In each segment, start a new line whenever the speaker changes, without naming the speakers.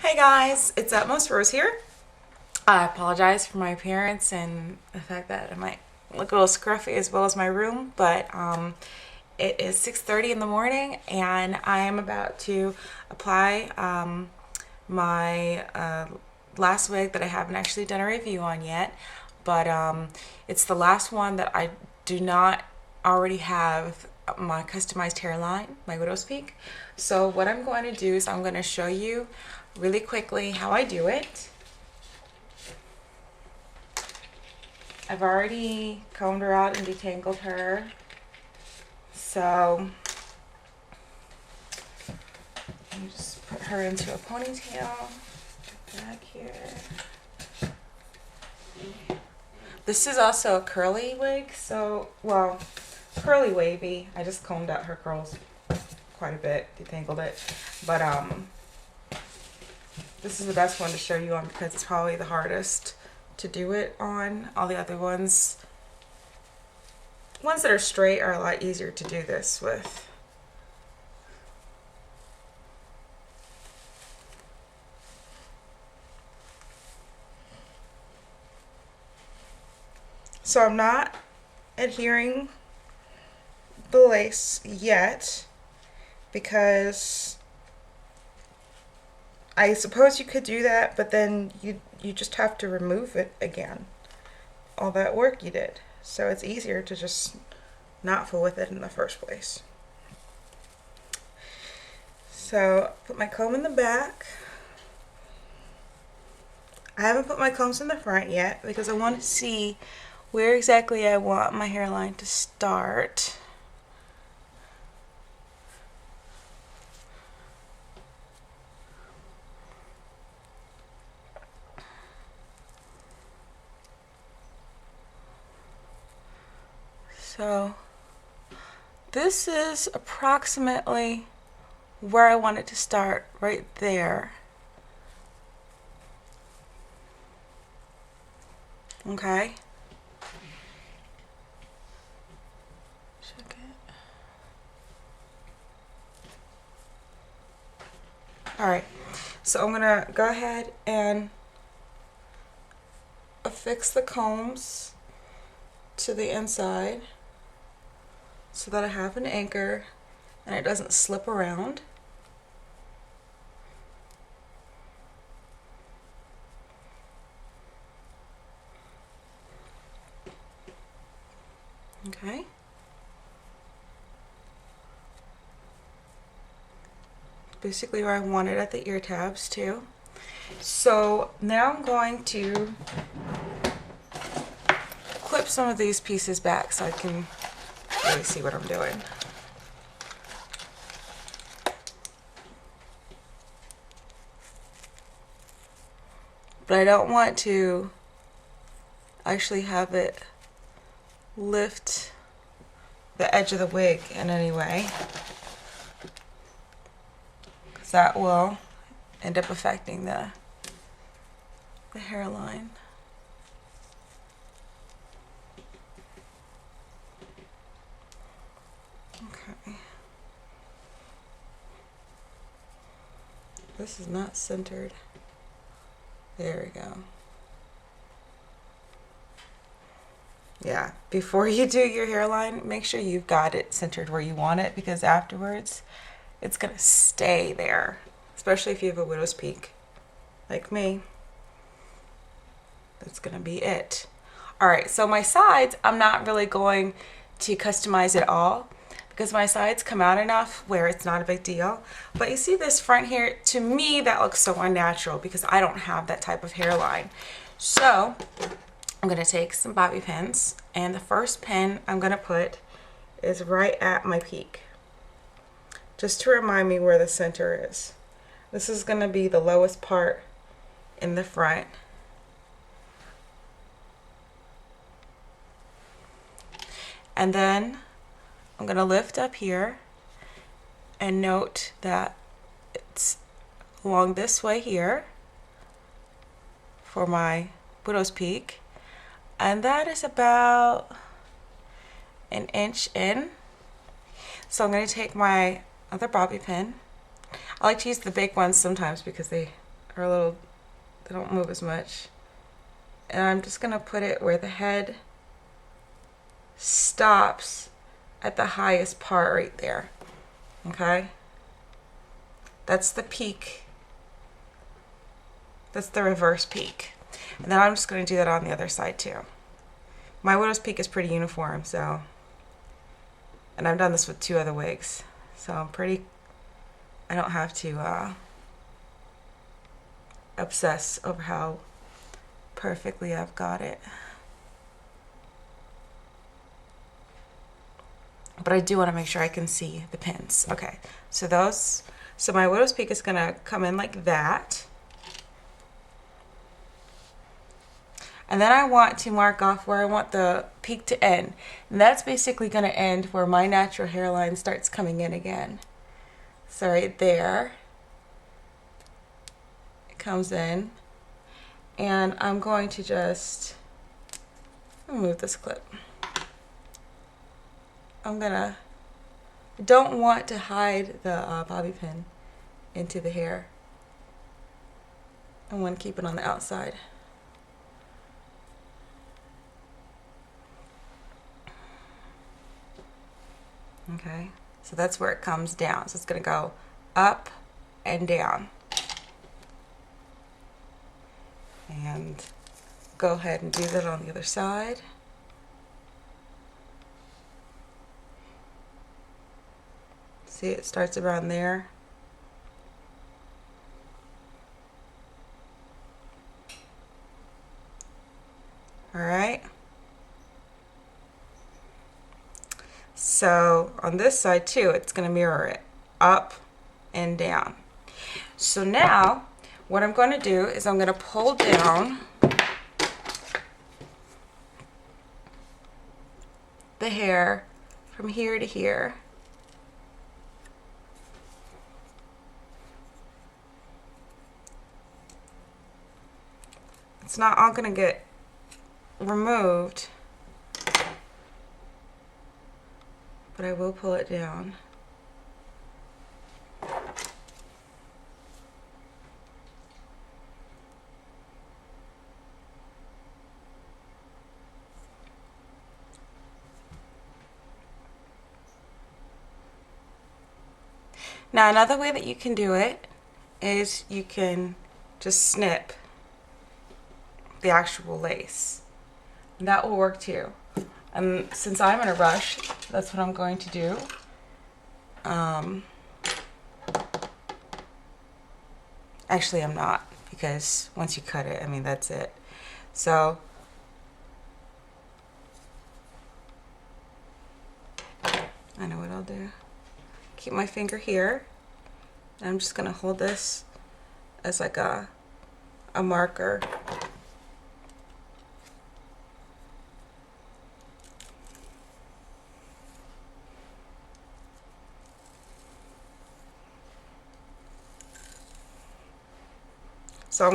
Hey guys, it's Utmost Rose here. I apologize for my appearance and the fact that I might look a little scruffy as well as my room, but it is 6:30 in the morning and I am about to apply my last wig that I haven't actually done a review on yet, but it's the last one that I do not already have my customized hairline, my widow's peak. So what I'm going to do is I'm going to show you really quickly how I do it. I've already combed her out and detangled her. So let me just put her into a ponytail. Back here. This is also a curly wig, so, well, curly wavy. I just combed out her curls quite a bit, detangled it. But this is the best one to show you on because it's probably the hardest to do it on. All the other ones that are straight are a lot easier to do this with. So I'm not adhering the lace yet because I suppose you could do that, but then you just have to remove it again, all that work you did. So it's easier to just not fool with it in the first place. So put my comb in the back. I haven't put my combs in the front yet because I want to see where exactly I want my hairline to start. So this is approximately where I want it to start, right there. Okay. Check it. All right. So I'm gonna go ahead and affix the combs to the inside so that I have an anchor and it doesn't slip around. Okay. Basically where I want it at the ear tabs too. So now I'm going to clip some of these pieces back so I can really see what I'm doing. But I don't want to actually have it lift the edge of the wig in any way, because that will end up affecting the hairline. Okay. This is not centered. There we go. Yeah, before you do your hairline, make sure you've got it centered where you want it, because afterwards it's gonna stay there, especially if you have a widow's peak like me. That's gonna be it. All right, so my sides, I'm not really going to customize at all because my sides come out enough where it's not a big deal. But you see this front here, to me that looks so unnatural because I don't have that type of hairline. So I'm gonna take some bobby pins, and the first pin I'm gonna put is right at my peak, just to remind me where the center is. This is gonna be the lowest part in the front. And then I'm gonna lift up here and note that it's along this way here for my widow's peak. And that is about an inch in. So I'm going to take my other bobby pin. I like to use the big ones sometimes because they are a little, they don't move as much. And I'm just gonna put it where the head stops at the highest part right there. Okay? That's the peak. That's the reverse peak. And then I'm just gonna do that on the other side too. My widow's peak is pretty uniform, so, and I've done this with 2 other wigs, so I don't have to obsess over how perfectly I've got it. But I do want to make sure I can see the pins. Okay, so my widow's peak is gonna come in like that. And then I want to mark off where I want the peak to end. And that's basically going to end where my natural hairline starts coming in again. So right there, it comes in. And I'm going to just move this clip. Don't want to hide the bobby pin into the hair. I want to keep it on the outside. Okay, so that's where it comes down. So it's going to go up and down. And go ahead and do that on the other side. See, it starts around there. All right. So on this side too, it's going to mirror it up and down. So now what I'm going to do is I'm going to pull down the hair from here to here. It's not all going to get removed, but I will pull it down. Now another way that you can do it is you can just snip the actual lace. And that will work too. Since I'm in a rush, that's what I'm going to do. Actually, I'm not, because once you cut it, I mean, that's it. So I know what I'll do. Keep my finger here, and I'm just gonna hold this as like a marker. So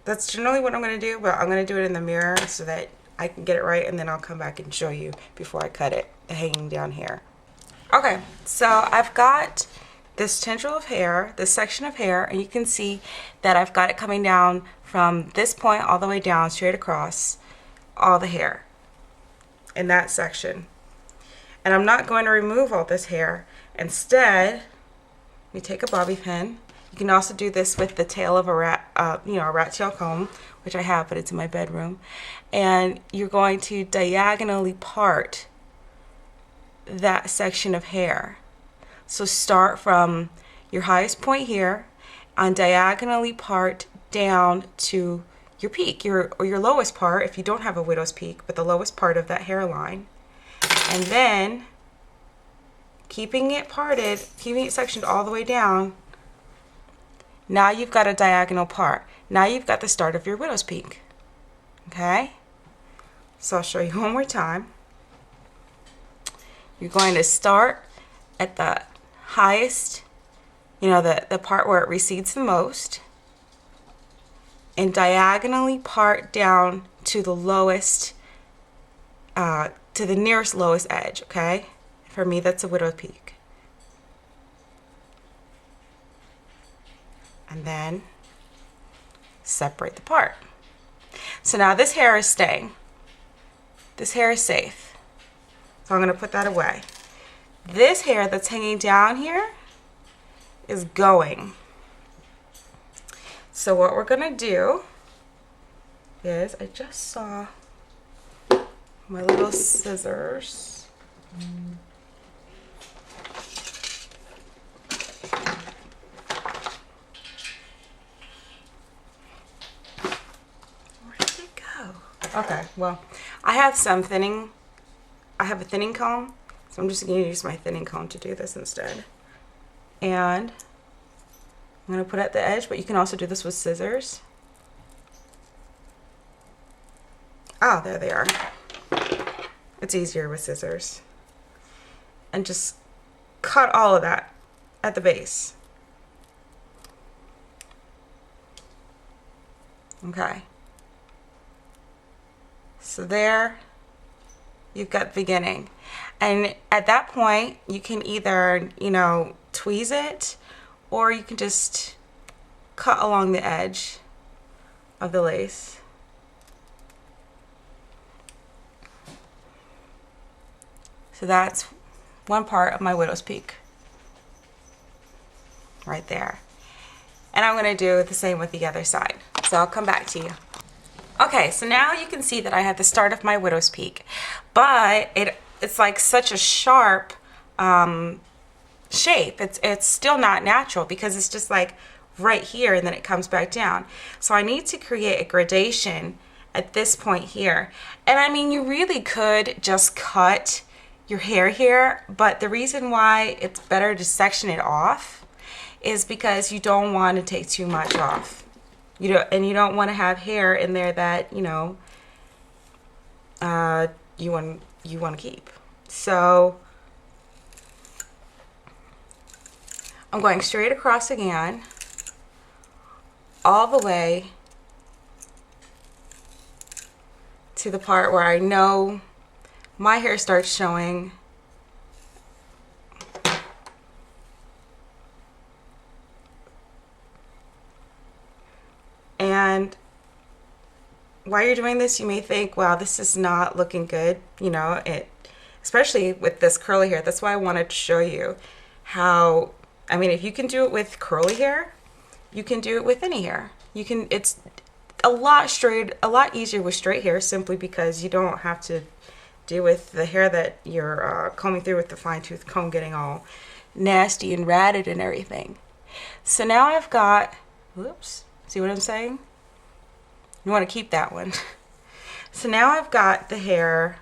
that's generally what I'm gonna do, but I'm gonna do it in the mirror so that I can get it right, and then I'll come back and show you before I cut it, hanging down here. Okay, so I've got this tendril of hair, this section of hair, and you can see that I've got it coming down from this point all the way down, straight across all the hair in that section. And I'm not going to remove all this hair. Instead, we take a bobby pin. You can also do this with the tail of a rat, a rat tail comb, which I have, but it's in my bedroom. And you're going to diagonally part that section of hair. So start from your highest point here and diagonally part down to your peak, or your lowest part if you don't have a widow's peak, but the lowest part of that hairline. And then keeping it parted, keeping it sectioned all the way down, now you've got a diagonal part. Now you've got the start of your widow's peak. Okay? So I'll show you one more time. You're going to start at the highest, the part where it recedes the most, and diagonally part down to the lowest, to the nearest lowest edge, okay? For me, that's a widow's peak. And then separate the part. So now this hair is staying. This hair is safe. So I'm going to put that away. This hair that's hanging down here is going. So what we're going to do is, I just saw my little scissors. Okay, well, I have some thinning. I have a thinning comb, so I'm just going to use my thinning comb to do this instead. And I'm going to put it at the edge, but you can also do this with scissors. Oh, there they are. It's easier with scissors. And just cut all of that at the base. Okay. So there, you've got the beginning. And at that point, you can either, you know, tweeze it, or you can just cut along the edge of the lace. So that's one part of my widow's peak. Right there. And I'm going to do the same with the other side. So I'll come back to you. Okay, so now you can see that I have the start of my widow's peak, but it's like such a sharp shape. It's still not natural because it's just like right here and then it comes back down. So I need to create a gradation at this point here. And I mean, you really could just cut your hair here, but the reason why it's better to section it off is because you don't want to take too much off. You don't want to have hair in there that, you know, you want to keep. So I'm going straight across again, all the way to the part where I know my hair starts showing. And while you're doing this, you may think, wow, this is not looking good. You know, especially with this curly hair. That's why I wanted to show you how, I mean, if you can do it with curly hair, you can do it with any hair. It's a lot easier with straight hair, simply because you don't have to deal with the hair that you're combing through with the fine tooth comb getting all nasty and ratted and everything. So now I've got, whoops. See what I'm saying? You want to keep that one. So now I've got the hair,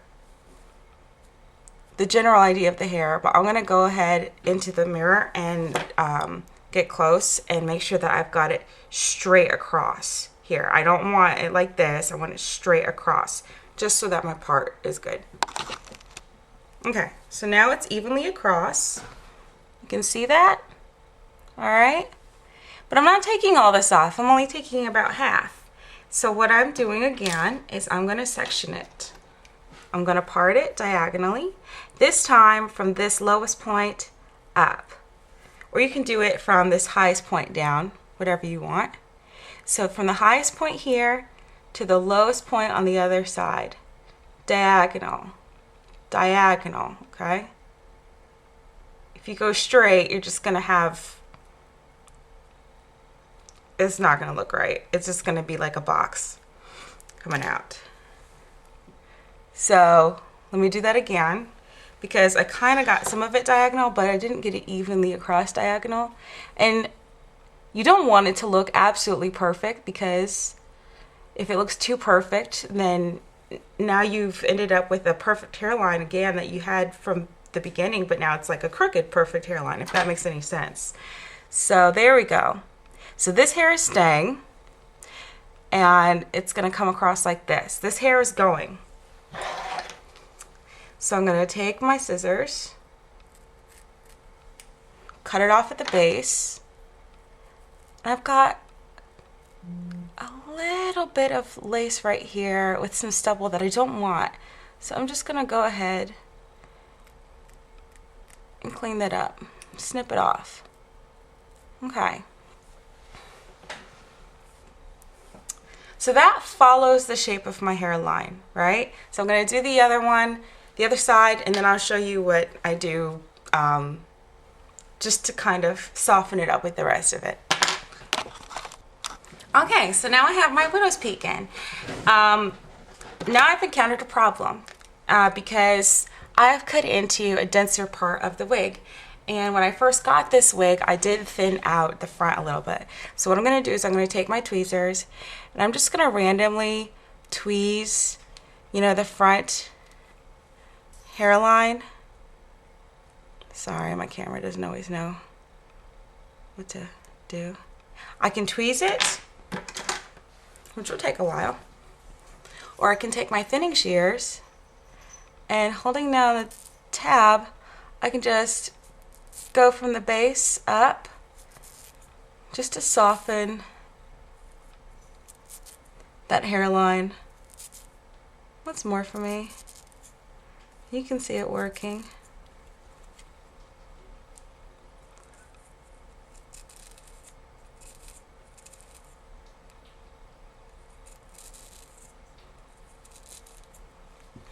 the general idea of the hair, but I'm going to go ahead into the mirror and get close and make sure that I've got it straight across here. I don't want it like this. I want it straight across, just so that my part is good. Okay, so now it's evenly across. You can see that? All right. But I'm not taking all this off. I'm only taking about half. So what I'm doing again is I'm going to section it. I'm going to part it diagonally. This time from this lowest point up. Or you can do it from this highest point down, whatever you want. So from the highest point here to the lowest point on the other side. Diagonal. Diagonal, okay? If you go straight, you're just going to have, it's not going to look right. It's just going to be like a box coming out. So let me do that again, because I kind of got some of it diagonal, but I didn't get it evenly across diagonal. And you don't want it to look absolutely perfect, because if it looks too perfect, then now you've ended up with a perfect hairline again that you had from the beginning, but now it's like a crooked perfect hairline, if that makes any sense. So there we go. So this hair is staying, and it's going to come across like this. This hair is going. So I'm going to take my scissors, cut it off at the base. I've got a little bit of lace right here with some stubble that I don't want. So I'm just going to go ahead and clean that up, snip it off. Okay. So that follows the shape of my hairline, right? So I'm going to do the other one, the other side, and then I'll show you what I do just to kind of soften it up with the rest of it. Okay, so now I have my widow's peak in. Now I've encountered a problem because I've cut into a denser part of the wig. And when I first got this wig, I did thin out the front a little bit. So what I'm going to do is I'm going to take my tweezers and I'm just going to randomly tweeze, you know, the front hairline. Sorry, my camera doesn't always know what to do. I can tweeze it, which will take a while. Or I can take my thinning shears and holding down the tab, I can just go from the base up just to soften that hairline. What's more for me? You can see it working.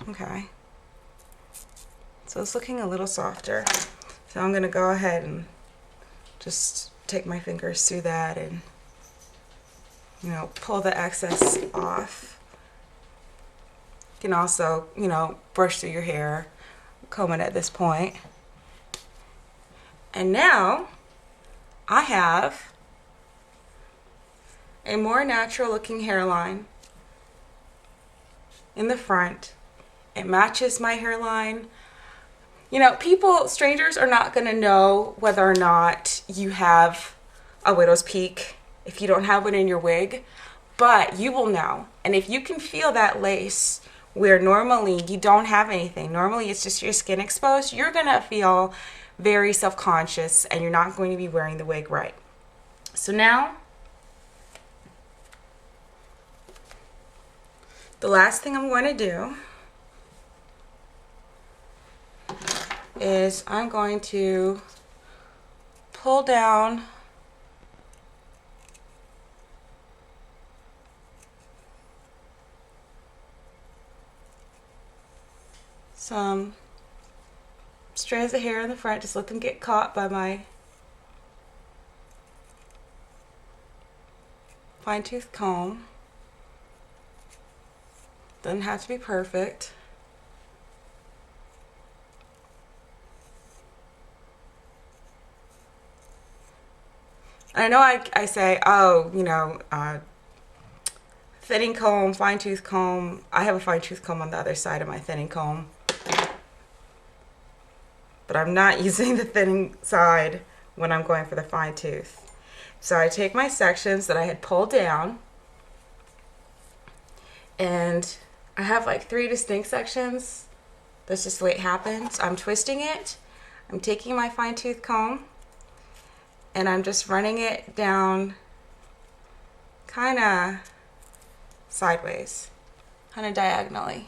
Okay. So it's looking a little softer. So I'm going to go ahead and just take my fingers through that and, you know, pull the excess off. You can also, you know, brush through your hair, comb it at this point. And now I have a more natural looking hairline in the front. It matches my hairline. You know, people, strangers are not going to know whether or not you have a widow's peak if you don't have one in your wig, but you will know. And if you can feel that lace where normally you don't have anything, normally it's just your skin exposed, you're going to feel very self-conscious and you're not going to be wearing the wig right. So now, the last thing I'm going to do is I'm going to pull down some strands of hair in the front, just let them get caught by my fine-tooth comb. Doesn't have to be perfect. I know I say, oh, you know, thinning comb, fine-tooth comb. I have a fine-tooth comb on the other side of my thinning comb. But I'm not using the thinning side when I'm going for the fine-tooth. So I take my sections that I had pulled down, and I have like 3 distinct sections. That's just the way it happens. I'm twisting it. I'm taking my fine-tooth comb, and I'm just running it down kind of sideways, kind of diagonally.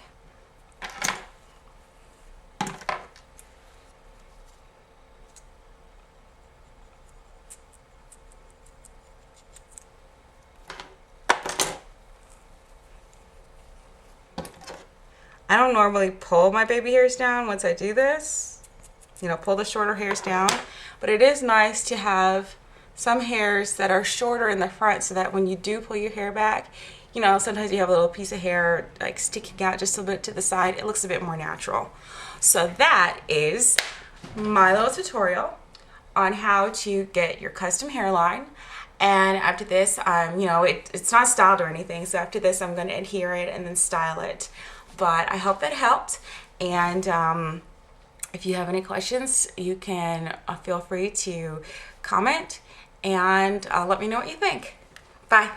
I don't normally pull my baby hairs down once I do this, you know, pull the shorter hairs down, but it is nice to have some hairs that are shorter in the front so that when you do pull your hair back, you know, sometimes you have a little piece of hair like sticking out just a bit to the side. It looks a bit more natural. So that is my little tutorial on how to get your custom hairline. And after this, you know, it's not styled or anything. So after this, I'm going to adhere it and then style it. But I hope that helped. And if you have any questions, you can feel free to comment and let me know what you think. Bye.